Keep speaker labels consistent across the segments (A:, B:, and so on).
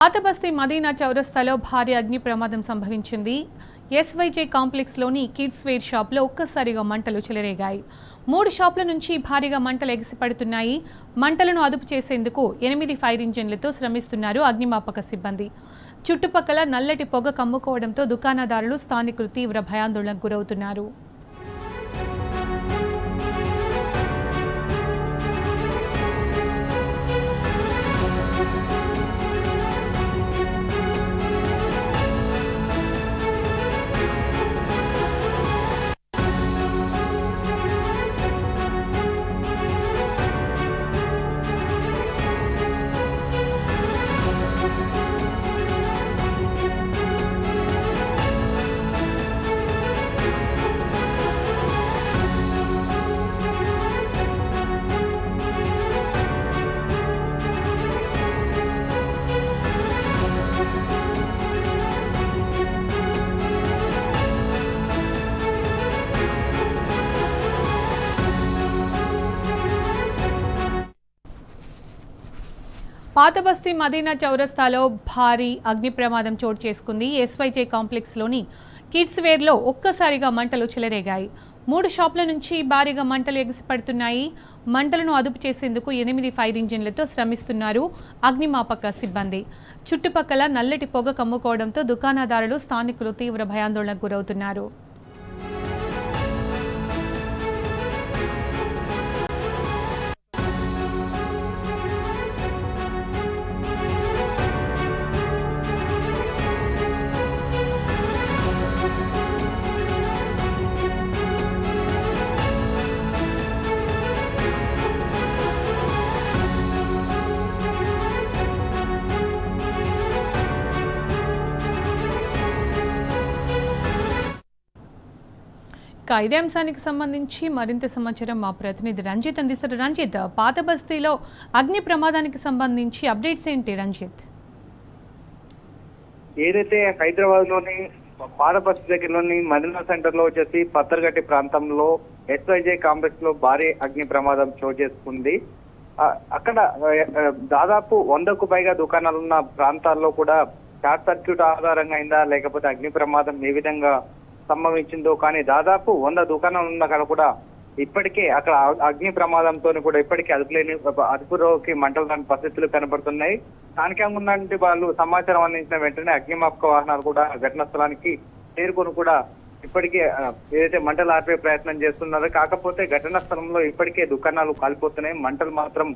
A: పాతబస్తీ మదీనా చౌరస్తాలో భారీ అగ్ని ప్రమాదం సంభవించింది. ఎస్వైజే కాంప్లెక్స్లోని కిడ్స్ వేర్ షాప్లో ఒక్కసారిగా మంటలు చెలరేగాయి. 3 షాపుల నుంచి భారీగా మంటలు ఎగిసిపడుతున్నాయి. మంటలను అదుపు చేసేందుకు 8 ఫైర్ ఇంజిన్లతో శ్రమిస్తున్నారు అగ్నిమాపక సిబ్బంది. చుట్టుపక్కల నల్లటి పొగ కమ్ముకోవడంతో దుకాణదారులు, స్థానికులు తీవ్ర భయాందోళనకు గురవుతున్నారు. పాతబస్తీ మదీనా చౌరస్తాలో భారీ అగ్ని ప్రమాదం చోటు చేసుకుంది. ఎస్వైజే కాంప్లెక్స్లోని కిడ్స్ వేర్లో ఒక్కసారిగా మంటలు చెలరేగాయి. 3 షాపుల నుంచి భారీగా మంటలు ఎగిసిపడుతున్నాయి. మంటలను అదుపు చేసేందుకు 8 ఫైర్ ఇంజిన్లతో శ్రమిస్తున్నారు అగ్నిమాపక సిబ్బంది. చుట్టుపక్కల నల్లటి పొగ కమ్ముకోవడంతో దుకాణదారులు, స్థానికులు తీవ్ర భయాందోళనకు గురవుతున్నారు. ఇదే అంశానికి సంబంధించి మరింత సమాచారం మా ప్రతినిధి రంజిత్ అందిస్తారు. రంజిత్, పాతబస్తీలో అగ్ని ప్రమాదానికి సంబంధించి అప్డేట్స్ ఏంటి రంజిత్?
B: ఏదైతే హైదరాబాద్ లోని పాతబస్తీ దగ్గరలోని మదీనా సెంటర్ లో వచ్చేసి పత్తర్గట్టి ప్రాంతంలో ఎస్వైజే కాంప్లెక్స్ లో భారీ అగ్ని ప్రమాదం చోటు చేసుకుంది. అక్కడ దాదాపు 100కు పైగా దుకాణాలున్న ప్రాంతాల్లో కూడా షార్ట్ సర్క్యూట్ ఆధారంగా అయిందా లేకపోతే అగ్ని ప్రమాదం ఏ విధంగా సంభవించిందో కానీ దాదాపు 100 దుకాణాలు ఉన్న కాడ కూడా ఇప్పటికే అక్కడ అగ్ని ప్రమాదంతో కూడా ఇప్పటికే అదుపులోకి మంటలు రాని పరిస్థితులు కనబడుతున్నాయి. స్థానికంగా ఉన్నటువంటి వాళ్ళు సమాచారం అందించిన వెంటనే అగ్నిమాపక వాహనాలు కూడా ఘటనా స్థలానికి చేరుకొని కూడా ఇప్పటికే ఏదైతే మంటలు ఆర్పే ప్రయత్నం చేస్తున్నారో కాకపోతే ఘటనా స్థలంలో ఇప్పటికే దుకాణాలు కాలిపోతున్నాయి. మంటలు మాత్రం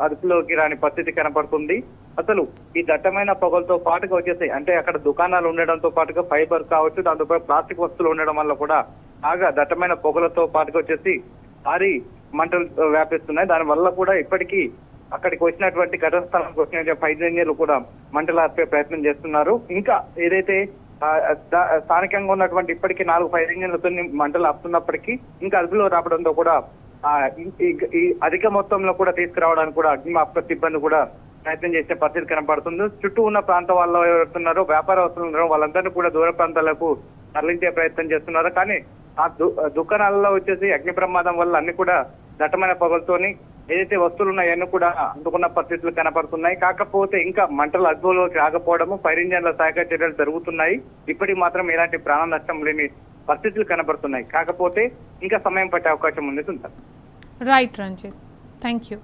B: అదుపులోకి రాని పరిస్థితి కనపడుతుంది. అసలు ఈ దట్టమైన పొగలతో పాటుగా వచ్చేసి అంటే అక్కడ దుకాణాలు ఉండడంతో పాటుగా ఫైబర్ కావచ్చు, దాంతోపాటు ప్లాస్టిక్ వస్తువులు ఉండడం వల్ల కూడా బాగా దట్టమైన పొగలతో పాటుగా వచ్చేసి భారీ మంటలు వ్యాపిస్తున్నాయి. దాని వల్ల కూడా ఇప్పటికీ అక్కడికి వచ్చినటువంటి ఘటన స్థలానికి వచ్చిన ఫైర్ ఇంజిన్లు కూడా మంటలు ఆర్పే ప్రయత్నం చేస్తున్నారు. ఇంకా ఏదైతే స్థానికంగా ఉన్నటువంటి ఇప్పటికీ 4 ఫైర్ ఇంజిన్లతో మంటలు ఆపుతున్నప్పటికీ ఇంకా అదుపులో రావడంతో కూడా ఈ అధిక మొత్తంలో కూడా తీసుకురావడానికి కూడా అగ్నిమాపక సిబ్బంది కూడా ప్రయత్నం చేసే పరిస్థితి కనబడుతుంది. చుట్టూ ఉన్న ప్రాంతం వాళ్ళు ఎవరుతున్నారో వ్యాపారస్తులు ఉన్నారో వాళ్ళందరినీ కూడా దూర ప్రాంతాలకు తరలించే ప్రయత్నం చేస్తున్నారు. కానీ ఆ దుకాణాలలో వచ్చేసి అగ్ని ప్రమాదం వల్ల అన్ని కూడా దట్టమైన పొగలతోని ఏదైతే వస్తువులు ఉన్నాయన్నీ కూడా అందుకున్న పరిస్థితులు కనపడుతున్నాయి. కాకపోతే ఇంకా మంటలు అదుపులోకి రాకపోవడము, ఫైర్ ఇంజన్ల సహాయక చర్యలు జరుగుతున్నాయి. ఇప్పటికి మాత్రం ఎలాంటి ప్రాణ నష్టం లేని పరిస్థితులు కనబడుతున్నాయి. కాకపోతే ఇంకా సమయం పట్టే అవకాశం ఉంది.
A: Right Ranjit, thank you.